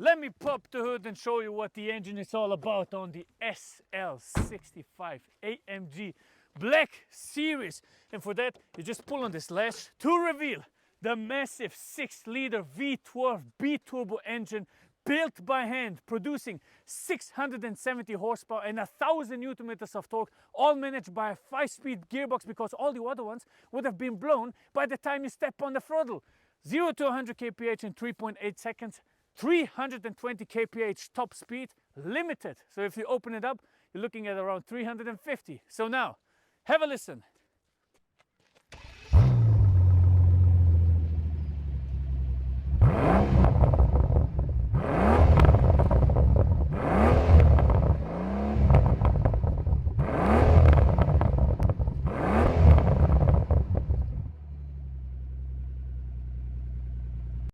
Let me pop the hood and show you what the engine is all about on the SL65 AMG Black Series. And for that, you just pull on this latch to reveal the massive 6-liter V12 Biturbo engine built by hand, producing 670 horsepower and 1,000 Newton meters of torque, all managed by a 5-speed gearbox, because all the other ones would have been blown by the time you step on the throttle. 0 to 100 kph in 3.8 seconds, 320 kph top speed, limited. So if you open it up, you're looking at around 350. So now, have a listen.